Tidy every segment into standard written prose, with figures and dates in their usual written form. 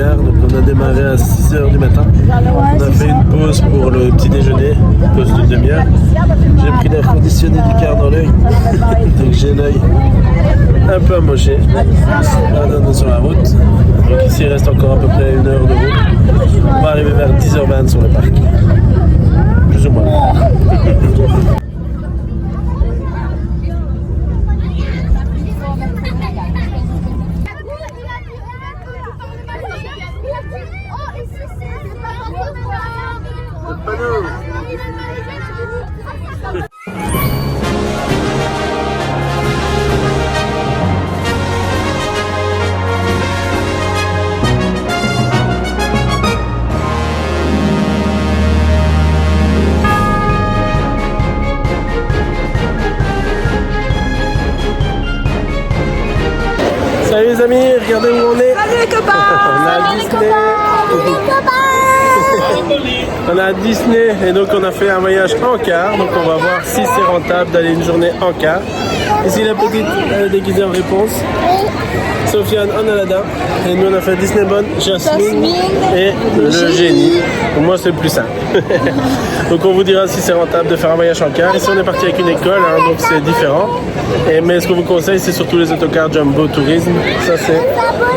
demi-heure. Donc on a démarré à 6h du matin. On a fait une pause pour le petit déjeuner, pause de demi-heure. J'ai pris l'air conditionné du car dans l'œil. Donc j'ai l'œil un peu amoché. Là on est sur la route. Donc ici il reste encore à peu près 1 heure de route. On va arriver vers 10h20 sur le parc. Plus ou moins. Salut les amis, regardez où on est. Salut les copains. On a Disney. On a Disney et donc on a fait un voyage en car. Donc on va voir si c'est rentable d'aller une journée en car. Ici la petite, elle est déguisée en réponse. Sofiane en Aladdin. Et nous on a fait Disney Bonne, Jasmine et le génie. Pour moi c'est le plus simple. Donc on vous dira si c'est rentable de faire un voyage en car. Ici on est parti avec une école, hein, donc c'est différent. Mais ce que je vous conseille c'est surtout les autocars Jumbo Tourisme. Ça c'est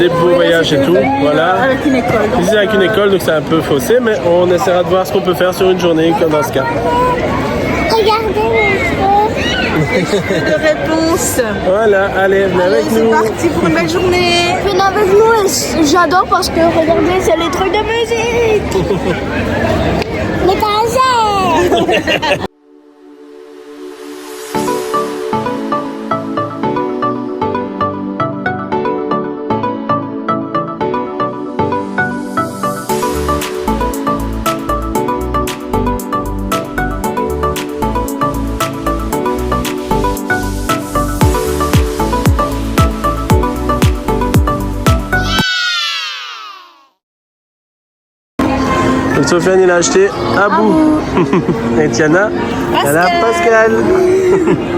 des beaux voyages et tout. Voilà. Avec une école. Ici c'est avec une école donc c'est un peu faussé, mais on essaiera de voir ce qu'on peut faire sur une journée comme dans ce cas. Regardez les cheveux. De réponse. Voilà, allez, venez avec C'est nous. parti pour une belle journée. Venez avec nous et j'adore parce que regardez, c'est les trucs de musique. Les casseurs. Donc Sofiane il a acheté Abou. Et Tiana, elle a Pascal.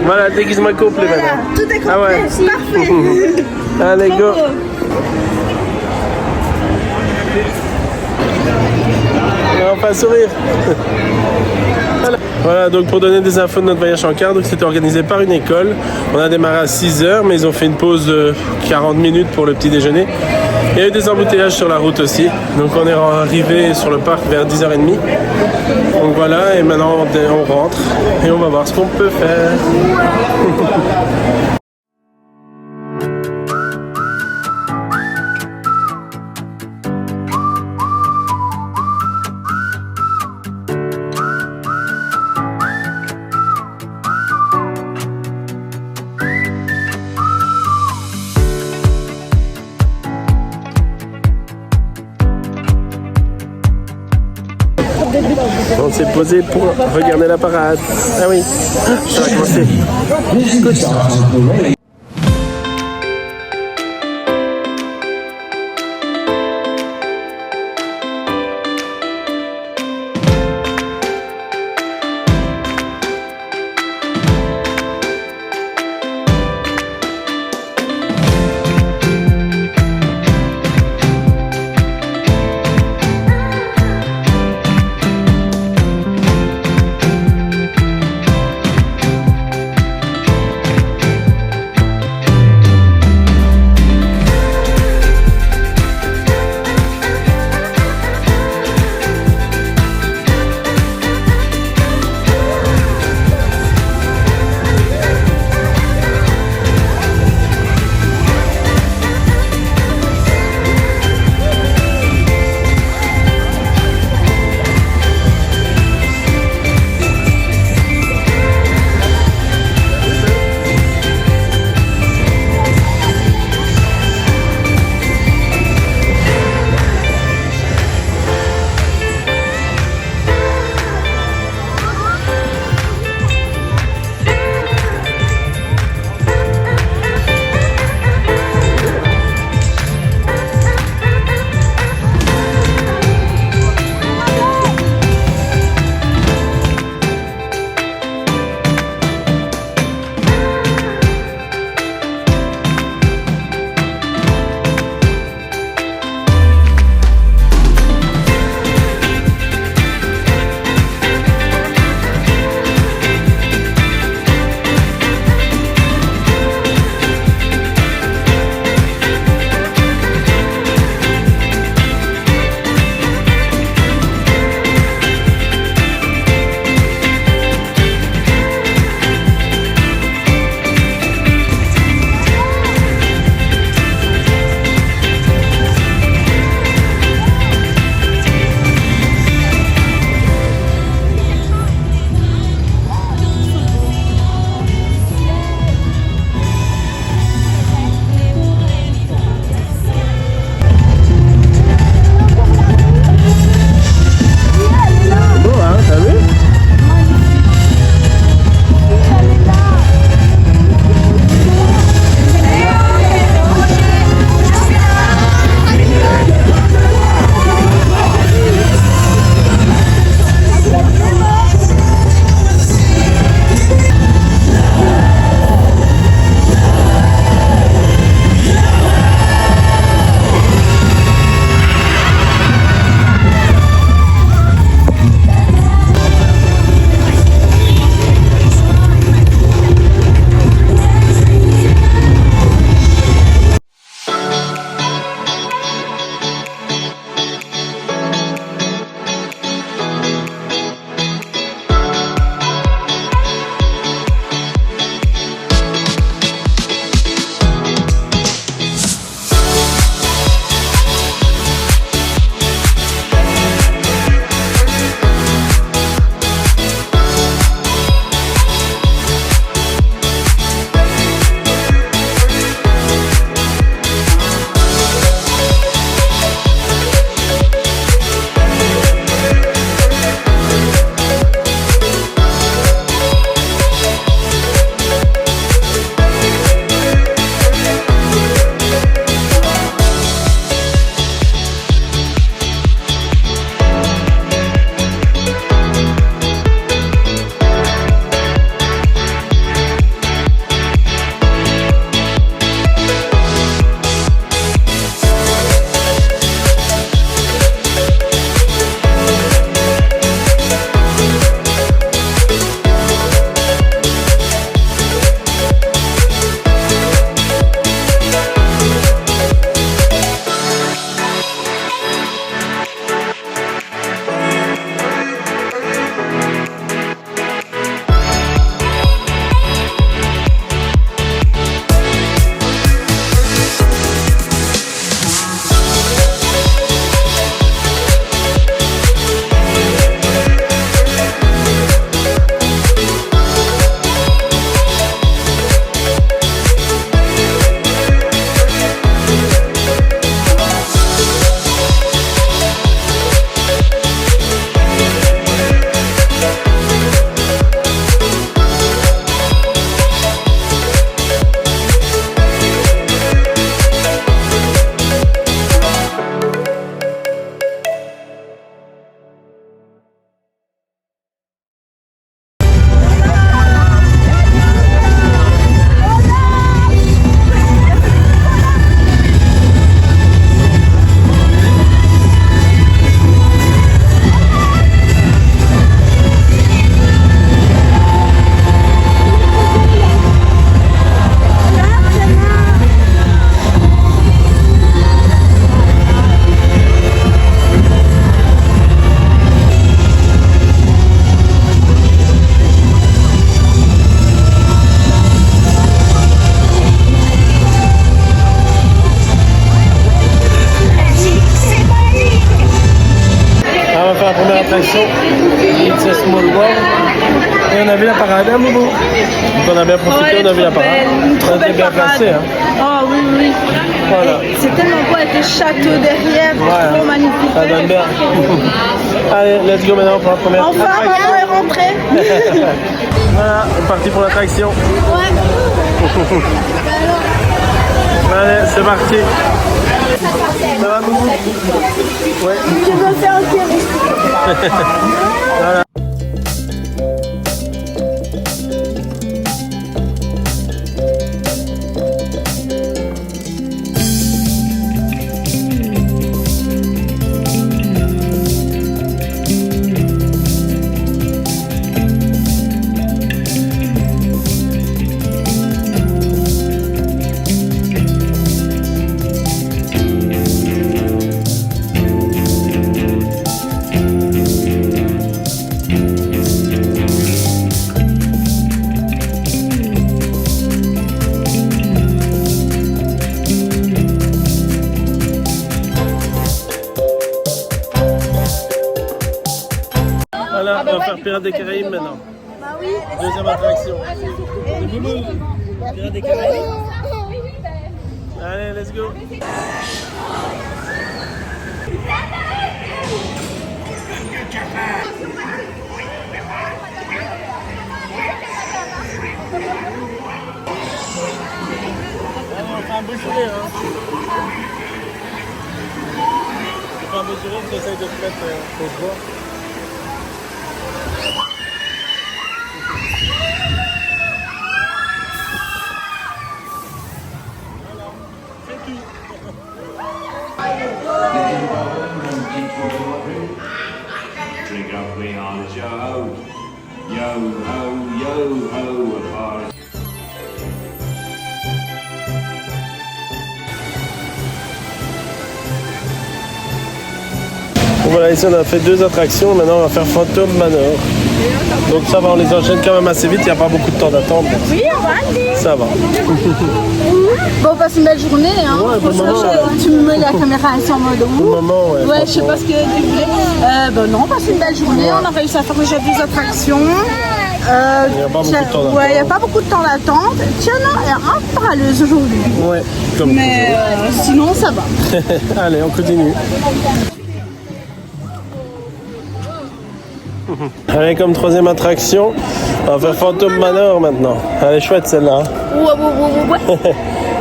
Voilà, déguisement complet maintenant. Tout est complet. Ah ouais. Parfait. Allez, go. On va sourire. Voilà, donc pour donner des infos de notre voyage en car, donc c'était organisé par une école. On a démarré à 6h, mais ils ont fait une pause de 40 minutes pour le petit déjeuner. Il y a eu des embouteillages sur la route aussi. Donc on est arrivé sur le parc vers 10h30. Donc voilà, et maintenant on rentre et on va voir ce qu'on peut faire. On s'est posé pour regarder la parade. Ah oui, ça va commencer. l'attraction It's a Small World. Et on a vu la parade, hein, Boubou? Donc on a bien profité, on a vu la parade. On était bien placé, hein. Oh oui, oui. Voilà. Et c'est tellement beau avec le château derrière, Ouais, trop magnifique. ça donne bien. Allez, let's go maintenant pour la première Enfin, attraction. maman est rentrée. Voilà, on est parti pour l'attraction. Allez, c'est parti. Ça va, Boubou? Ouais. Je veux faire un tour. Voilà. Voilà, on va faire Pirates des Caraïbes maintenant. Bah oui. Deuxième attraction. Pirates des Caraïbes. Allez, let's go. Allez, on fait un beau sourire, hein. On fait un beau sourire, tu essayes de te mettre au bord. Drink up, we are Joe. Yo ho, a party. Voilà, ici on a fait deux attractions, maintenant on va faire Phantom Manor. Donc ça va, on les enchaîne quand même assez vite, il n'y a pas beaucoup de temps d'attente. Oui, on va aller. Ça va. Bon, on passe une belle journée. Hein. Ouais, pour le moment, Tu me mets la caméra ainsi en mode Pour le moment, ouais. Ouais, je sais pas ce que tu voulais. Ben non, on passe une belle journée. On a réussi à faire déjà deux attractions. Il n'y a pas beaucoup de temps d'attente. Ouais, il n'y a pas beaucoup de temps d'attente. Tiens, non, elle est un peu paraleuse aujourd'hui. Ouais, comme Mais sinon, ça va. toujours. Allez, on continue. Allez, comme troisième attraction, on va faire Phantom Manor maintenant. Elle est chouette celle-là. Ouais.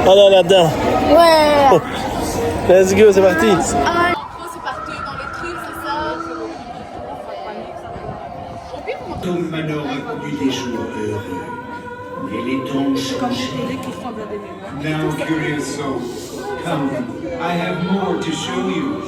Allez, Aladdin. Ouais. Let's go, c'est parti. C'est parti dans les trucs, c'est ça. Phantom Manor a connu des jours heureux, mais les temps changent. Now, curious soul, come, I have more to show you.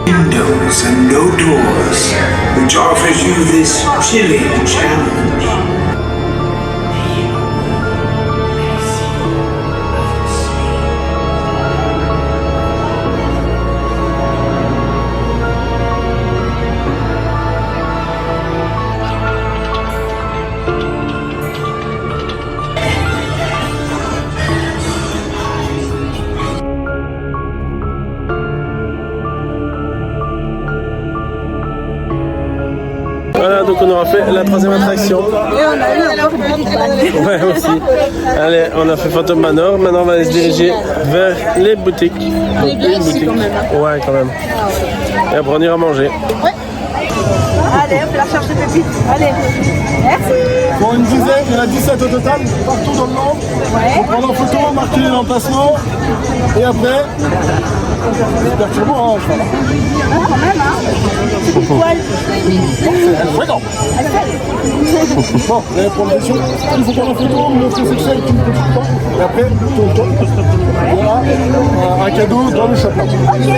Windows and no doors, which offers you this chilling challenge. Voilà, donc on aura fait la troisième attraction. Et on a eu encore une petite balle. Ouais, aussi. Allez, on a fait Phantom Manor. Maintenant, on va aller se diriger vers les boutiques. Donc, une boutique. quand même, Ouais, quand même. Et après, on ira manger. Allez, on fait la recherche de pépites. Allez. Merci. Bon, une dizaine, il y en a 17 au total, partout dans le monde. Ouais. On prend en photo, marquer l'emplacement. Et après, C'est perturbant, hein, cheval. Quand même, hein. Poil. Ouais, non. Bon, vous allez prendre position. Il faut prendre une photo, montrer sexuel qui ne peut pas. Et après, tourne-toi. Voilà, un cadeau dans le chapeau. Allez,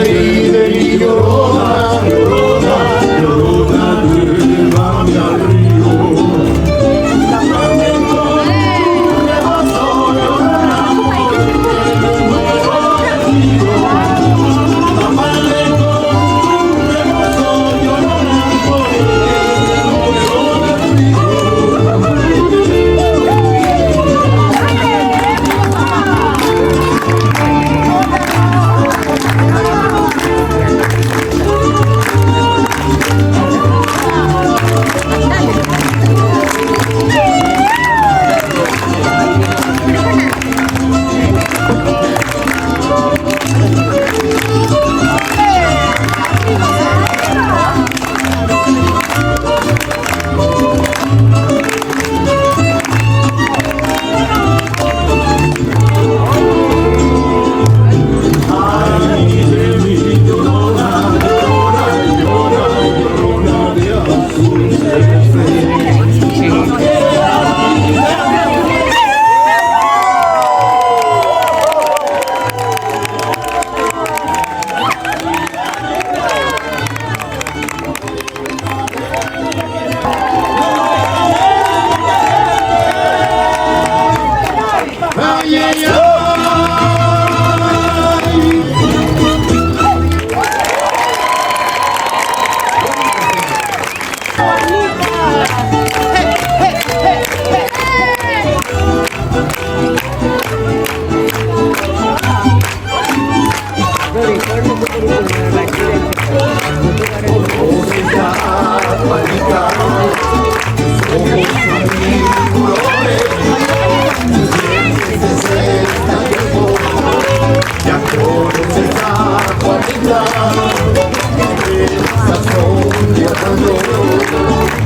Ay, de mi Llorona,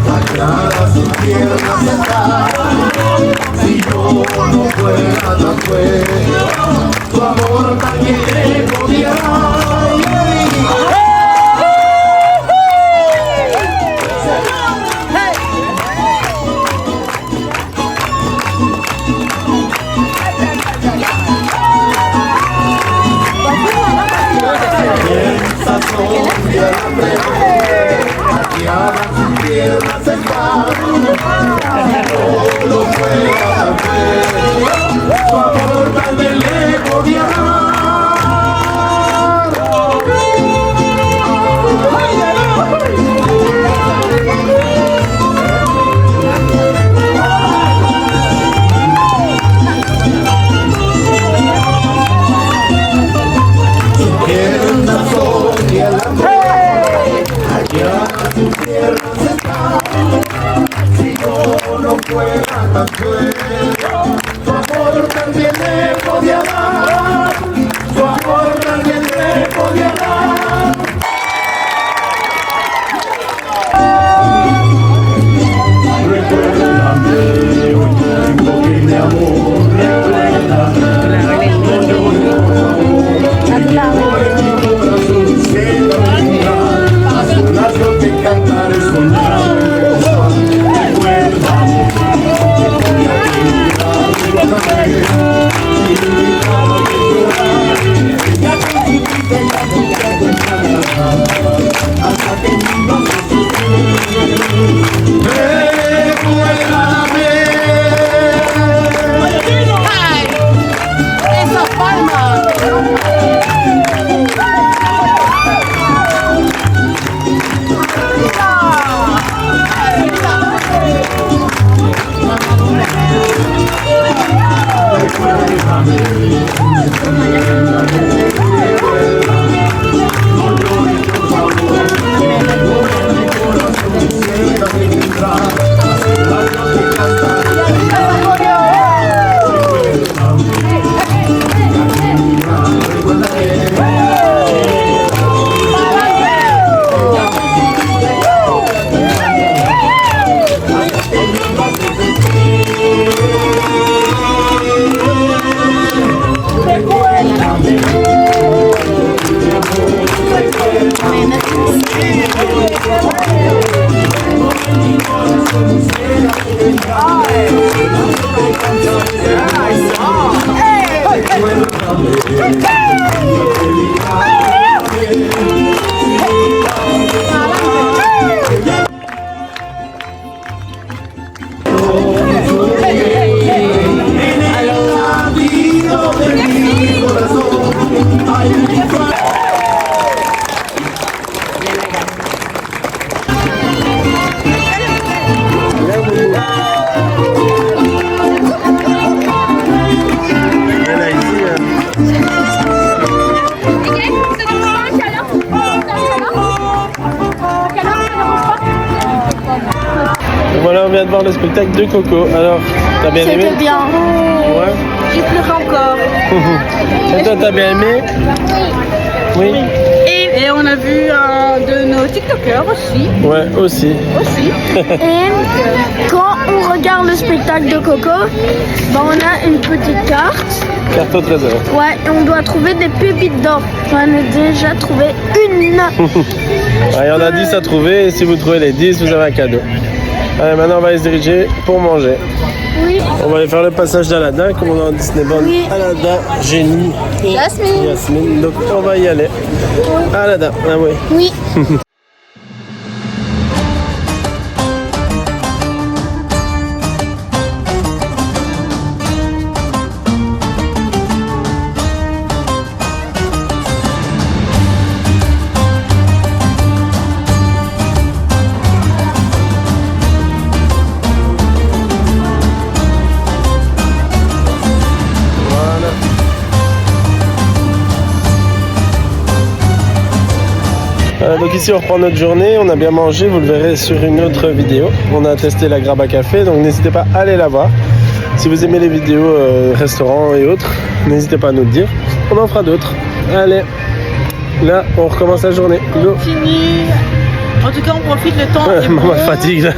Sagrada sus piernas están. Si yo no fuera tan fuerte, tu amor también te podía. Voilà, on vient de voir le spectacle de Coco. Alors, t'as bien aimé? C'était bien. Ouais. J'ai pleuré encore. Et toi, t'as bien aimé? Oui. Et on a vu un de nos TikTokers aussi. Ouais, aussi. Et quand on regarde le spectacle de Coco, bah on a une petite carte. Carte au trésor. Ouais, et on doit trouver des pépites d'or. J'en ai déjà trouvé une. Allez, on a 10 à trouver et si vous trouvez les 10, vous avez un cadeau. Allez, maintenant on va se diriger pour manger. Oui. On va aller faire le passage d'Aladin, comme on est en Disneyland. Oui. Aladin, Génie et Yasmine. Donc on va y aller. Aladin, ah oui. Oui. Donc ici on reprend notre journée, on a bien mangé, vous le verrez sur une autre vidéo. On a testé la Graba Café, donc n'hésitez pas à aller la voir. Si vous aimez les vidéos restaurants et autres, n'hésitez pas à nous le dire. On en fera d'autres. Allez, là on recommence la journée. Go. Fini En tout cas, on profite le temps. est Maman bon. fatigue là.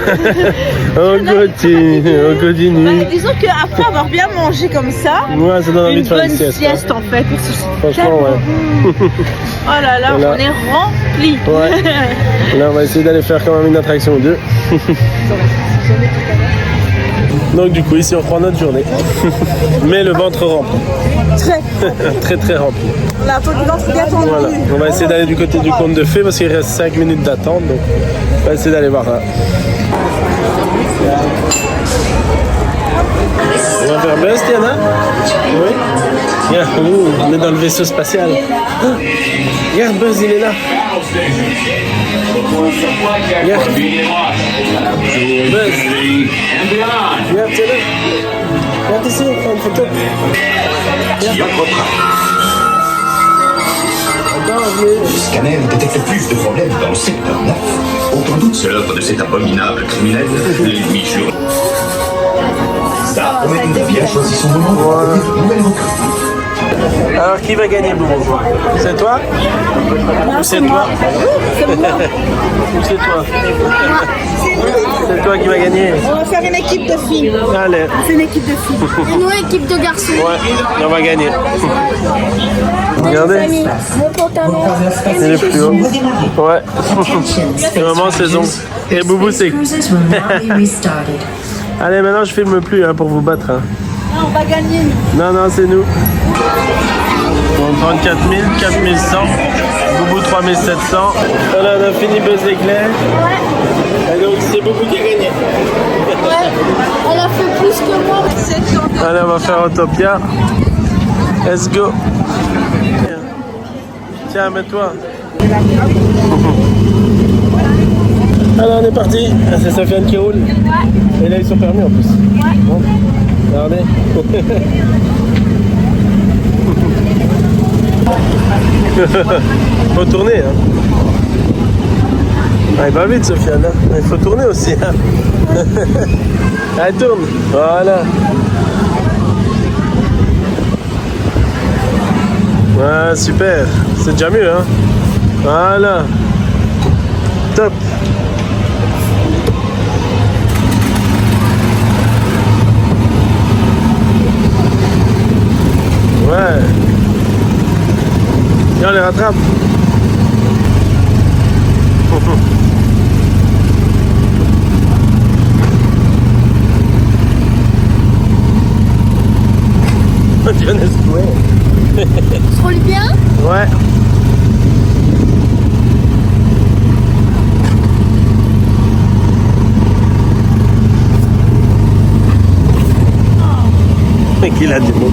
On continue. Bah, disons qu'après avoir bien mangé comme ça, Ouais, ça donne envie une de faire bonne une sieste. sieste en fait. Franchement, ouais. Oh là là, Voilà. on est remplis. Ouais. Là, on va essayer d'aller faire quand même une attraction ou deux. Donc du coup, ici, on reprend notre journée. Mais le ventre rempli. Très. Très rempli. La peau du ventre bien tendue. Voilà. On va essayer d'aller du côté du conte de fées parce qu'il reste 5 minutes d'attente. Donc on va essayer d'aller voir là. On va faire Buzz, Tiana? Oui. Regarde, on est dans le vaisseau spatial. Ah, regarde, Buzz, il est là. Regarde. Buzz. Regarde, c'est là. Regarde ici, on prend une photo. Attends, Le scanner détecte plus de problèmes dans le secteur 9. Aucun doute, c'est l'œuvre de cet abominable criminel, l'ennemi juré. Ça, on a bien choisi son moment pour envoyer de nouvelles recrues. Alors, qui va gagner, Boubou? C'est toi? Ou c'est toi? C'est moi. Ou c'est toi? C'est toi qui va gagner. On va faire une équipe de filles. Allez. C'est une équipe de filles. Et nous, équipe de garçons. Ouais, on va gagner. Regardez. Mon pantalon. Il est plus haut. Ouais. C'est vraiment saison. Et Boubou, c'est... Allez, maintenant, je filme plus hein, pour vous battre. Hein. Non, on va gagner. Non, c'est nous. Bon, 34 000, 4 100. Boubou, 3 700. Voilà, on a fini Buzz l'éclair. Et donc, c'est Boubou qui a gagné. Ouais. Elle a fait plus que moi. Allez, on va faire Autopia. Let's go. Tiens, mets-toi. Alors, on est parti. C'est Sofiane qui roule. Et là, ils sont permis en plus. Bon. Regardez. Faut tourner. Hein. Ah, il va vite, Sofiane. Hein. Il faut tourner aussi. Hein. Allez, tourne. Voilà. Ouais, super. C'est déjà mieux, hein. Voilà. Top. Ouais. Viens, on les rattrape. John est secoué. Tu roules bien? Ouais. Mais qu'il a du mot.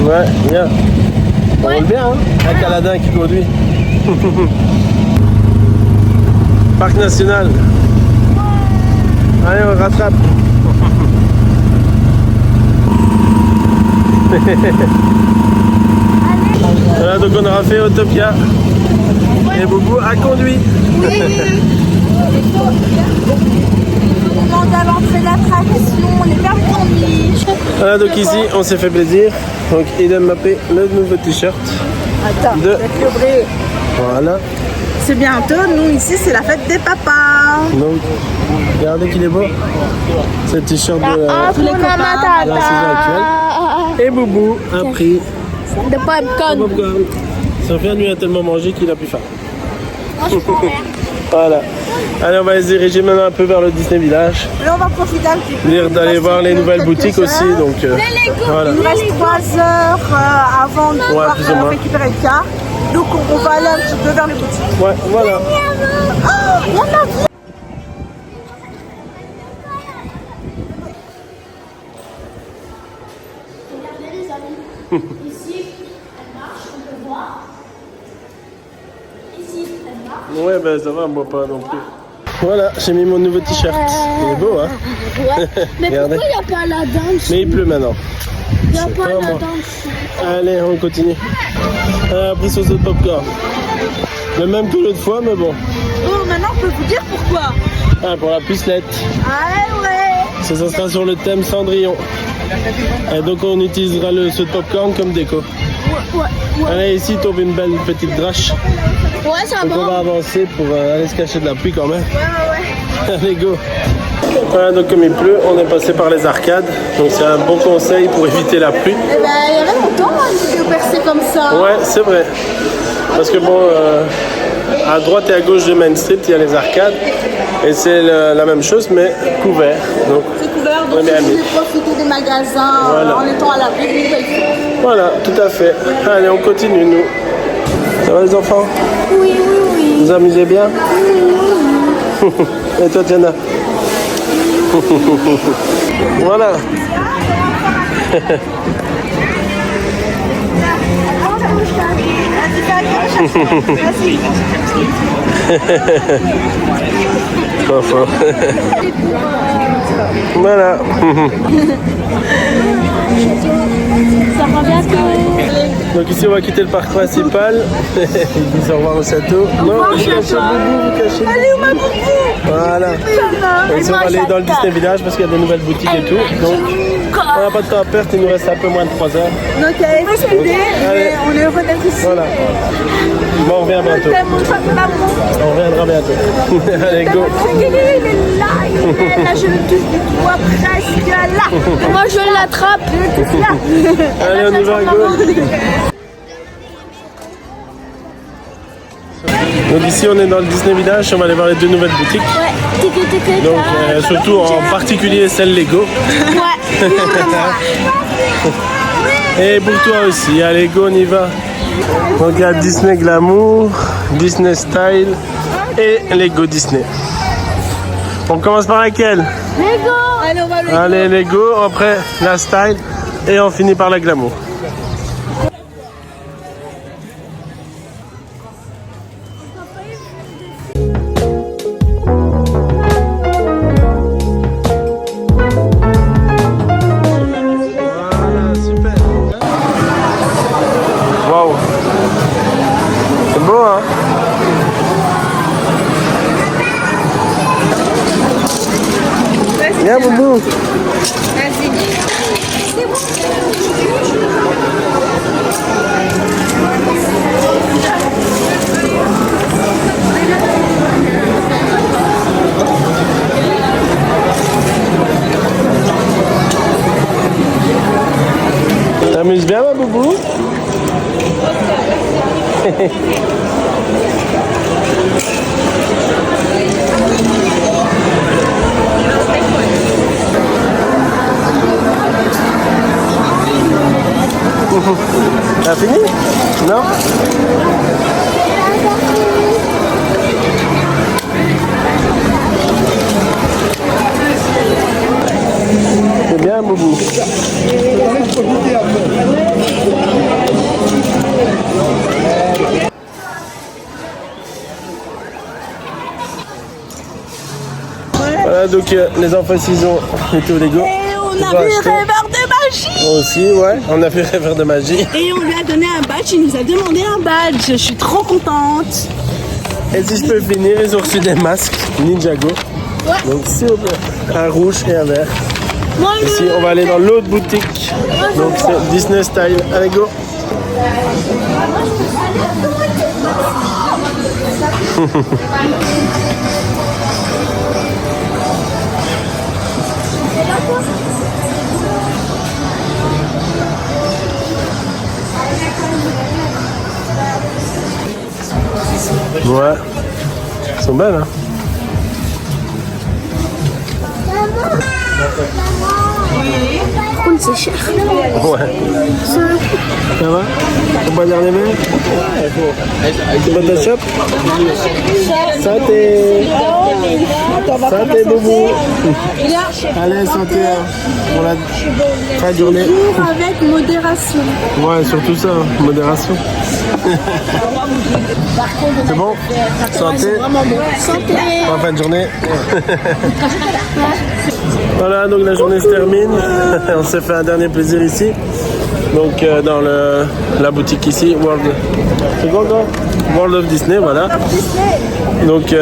Ouais, bien. On roule bien, hein? Un Caladin qui conduit. Parc national. Allez, on rattrape. Voilà, donc on aura fait Autopia. Et Boubou a conduit. On demande à l'entrée d'attraction, on est permis. Voilà, donc ici, on s'est fait plaisir. Donc, Eden Mbappé, le nouveau t-shirt. Attends, De- Voilà. c'est bientôt, nous ici c'est la fête des papas. Donc, regardez qu'il est beau. C'est le t-shirt de Hakuna la saison Matata. Et Boubou a pris De popcorn. popcorn. Sofiane lui a tellement mangé qu'il a plus faim. Voilà. Allez, on va se diriger maintenant un peu vers le Disney Village. Là on va profiter un petit peu. D'aller voir les nouvelles boutiques aussi. Donc, voilà. Il reste 3 heures avant de pouvoir plus ou moins. récupérer le car. Donc on va aller un petit peu vers les boutiques. Ouais, voilà. Ici, elle marche, on peut voir. Ici, elle marche. Ouais, ben ça va, moi pas non plus. Voilà, j'ai mis mon nouveau t-shirt. Il est beau, hein? Ouais. Mais Regardez. pourquoi il n'y a pas la danse? Mais il pleut maintenant. Il n'y a c'est pas pas la moi. danse. Allez, on continue. On a pris sauce de popcorn. Le même que l'autre fois, mais bon. Oh, maintenant on peut vous dire pourquoi. Ah, pour la pucelette. Ah ouais. Ça sera sur le thème Cendrillon. Et donc on utilisera ce popcorn comme déco. Allez, ici tombe une belle petite drache. Ouais, ça Donc on va va. avancer pour aller se cacher de la pluie quand même. Allez, go. Voilà, donc comme il pleut, on est passé par les arcades. Donc c'est un bon conseil pour éviter la pluie. Eh ben, il y avait longtemps une vidéo percée comme ça. Ouais, c'est vrai. Parce que bon, à droite et à gauche de Main Street, il y a les arcades. Et c'est la même chose, mais couvert. Donc, C'est couvert, on est donc bien vous mis. pouvez profiter des magasins Voilà. en étant à l'abri d'une nouvelle fois. Voilà, tout à fait. Allez, on continue, nous. Ça va les enfants? Oui, oui, oui. Vous amusez bien? Et toi, Diana? Voilà. Trop fort. Voilà. Ça revient bientôt. Donc ici on va quitter le parc principal. Ils disent au revoir au château. Non, vous cachez Boubou, vous cachez. Allez, où ma boubou? Voilà. Et ici on va aller dans le Disney Village parce qu'il y a de nouvelles boutiques et tout. Donc on n'a pas de temps à perdre, il nous reste un peu moins de 3 heures. Donc, il faut speeder, mais on est heureux d'être ici. Voilà. Bon, on revient bientôt. On reviendra bientôt. Allez, go. Il est là, il est là, je le touche du doigt presque là. Moi je l'attrape, je le touche là. Allez, on y va, go. Donc ici on est dans le Disney Village, on va aller voir les 2 nouvelles boutiques. Ouais, tic tic tic. Donc surtout en particulier celle Lego. Ouais. Et pour toi aussi, allez go, on y va. Donc il y a Disney Glamour, Disney Style et Lego Disney. On commence par laquelle? Lego. Allez, on va le Allez Lego, après la Style et on finit par la Glamour. Voilà, super. Waouh. C'est beau, hein? Viens, Boubou. T'amuses bien, ma Boubou? T'as fini? Non? C'est bien, Boubou. Voilà, donc les enfants ils ont été au Lego. Et on Ils a ont vu acheté. Rêveur de magie. Aussi, ouais, on a fait rêveur de magie. Et on lui a donné un badge, il nous a demandé un badge. Je suis trop contente. Et si je peux finir, ils ont reçu des masques Ninjago. Donc s'il vous plaît, un rouge et un vert. Ici, on va aller dans l'autre boutique. Donc c'est Disney Style. Allez, go. Ouais, elles sont belles, hein. Par contre c'est cher. Ouais. Ça va? On va dire les mains? Tu vas ta shop? Santé! Santé, Boubou! Allez, santé hein, pour la fin de journée. Avec modération. Ouais, surtout ça, hein, modération. C'est bon? Santé! Santé. Bonne fin de journée. Voilà, donc la journée se termine. On s'est fait un dernier plaisir ici. Donc dans la boutique ici, c'est quoi encore? World of Disney, voilà. Donc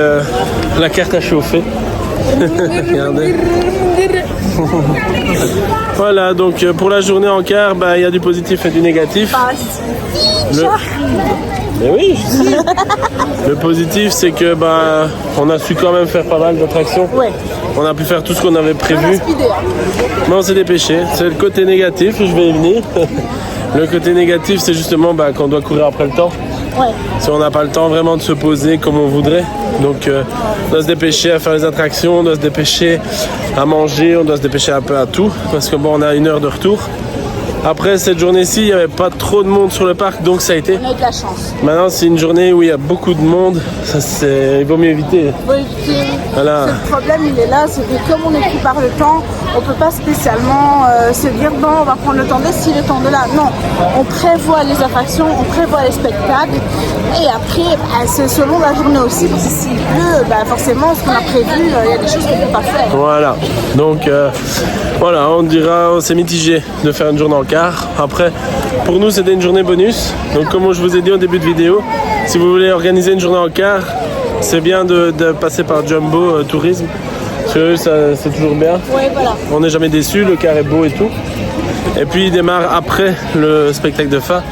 la carte à chauffer. Regardez. Voilà, donc pour la journée en car, il y a du positif et du négatif. Mais oui, je sais. Le positif, c'est que on a su quand même faire pas mal d'attractions. Ouais. On a pu faire tout ce qu'on avait On a prévu. speedé, hein. Mais on s'est dépêché. C'est le côté négatif, je vais y venir. Le côté négatif, c'est justement qu'on doit courir après le temps. Ouais. Si on n'a pas le temps vraiment de se poser comme on voudrait. Donc on doit se dépêcher à faire les attractions, on doit se dépêcher à manger, on doit se dépêcher un peu à tout. Parce que on a 1 heure de retour. Après cette journée-ci, il n'y avait pas trop de monde sur le parc, donc ça a été. On a eu de la chance. Maintenant, c'est une journée où il y a beaucoup de monde. Il vaut mieux éviter. Voilà. Le problème, il est là, c'est que comme on est pris par le temps, on ne peut pas spécialement se dire bon, on va prendre le temps d'ici, le temps de là. Non, on prévoit les attractions, on prévoit les spectacles. Et après, c'est selon la journée aussi, parce que s'il pleut, forcément, ce qu'on a prévu, il y a des choses qu'on ne peut pas faire. Voilà. Donc, voilà, on s'est mitigé de faire une journée en car. Après, pour nous, c'était une journée bonus. Donc, comme je vous ai dit au début de vidéo, si vous voulez organiser une journée en car, c'est bien de passer par Jumbo Tourisme. Parce que c'est toujours bien. Ouais, voilà. On n'est jamais déçu, le car est beau et tout. Et puis, il démarre après le spectacle de fin.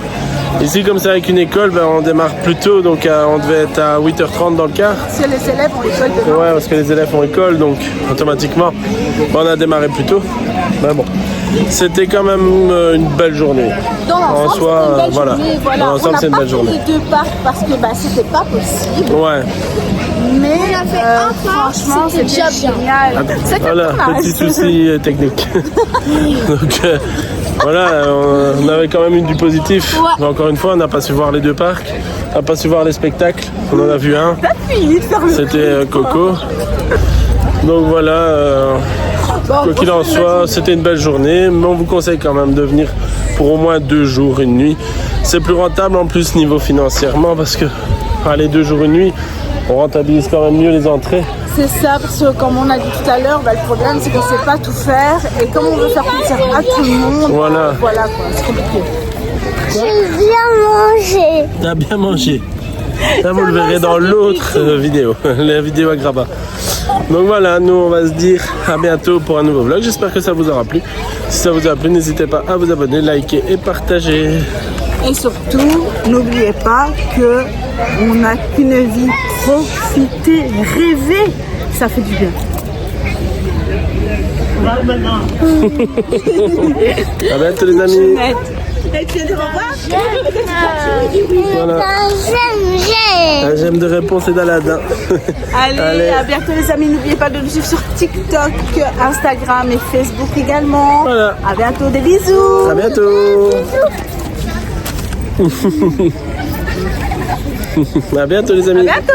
Ici, comme c'est avec une école, on démarre plus tôt, donc on devait être à 8h30 dans le car. Si les élèves ont école demain. Ouais, parce que les élèves ont école, donc automatiquement, on a démarré plus tôt. Mais bon, c'était quand même une belle journée. Dans l'ensemble, En soi, c'était une belle voilà. journée. Voilà. Dans l'ensemble, c'est une belle On journée. n'a pas fait les 2 parcs parce que c'était pas possible. Ouais, Mais franchement, c'est déjà génial. C'est voilà, dommage. petit souci technique. Donc voilà, on avait quand même eu du positif. Ouais. Mais encore une fois, on n'a pas su voir les 2 parcs, on n'a pas su voir les spectacles. On en a vu un, Fini de faire le c'était Coco. Donc voilà, quoi qu'il en soit, c'était une belle journée, mais on vous conseille quand même de venir pour au moins 2 jours, 1 nuit. C'est plus rentable en plus niveau financièrement parce que les 2 jours, 1 nuit, on rentabilise quand même mieux les entrées. C'est ça, parce que comme on a dit tout à l'heure, le problème c'est qu'on ne sait pas tout faire. Et comme on veut faire plaisir à tout le monde, Voilà. voilà quoi, c'est compliqué. J'ai bien mangé. T'as bien mangé. Ça, vous le verrez dans l'autre vidéo, la vidéo à Graba. Donc voilà, nous on va se dire à bientôt pour un nouveau vlog. J'espère que ça vous aura plu. Si ça vous a plu, n'hésitez pas à vous abonner, liker et partager. Et surtout, n'oubliez pas que on n'a qu'une vie, profiter, rêver, ça fait du bien. À bientôt les amis. Et tu veux dire au revoir? Voilà. Un j'aime de réponse et d'Aladin. Allez, à bientôt les amis. N'oubliez pas de nous suivre sur TikTok, Instagram et Facebook également. Voilà. À bientôt, des bisous. À bientôt. À bientôt les amis. À bientôt.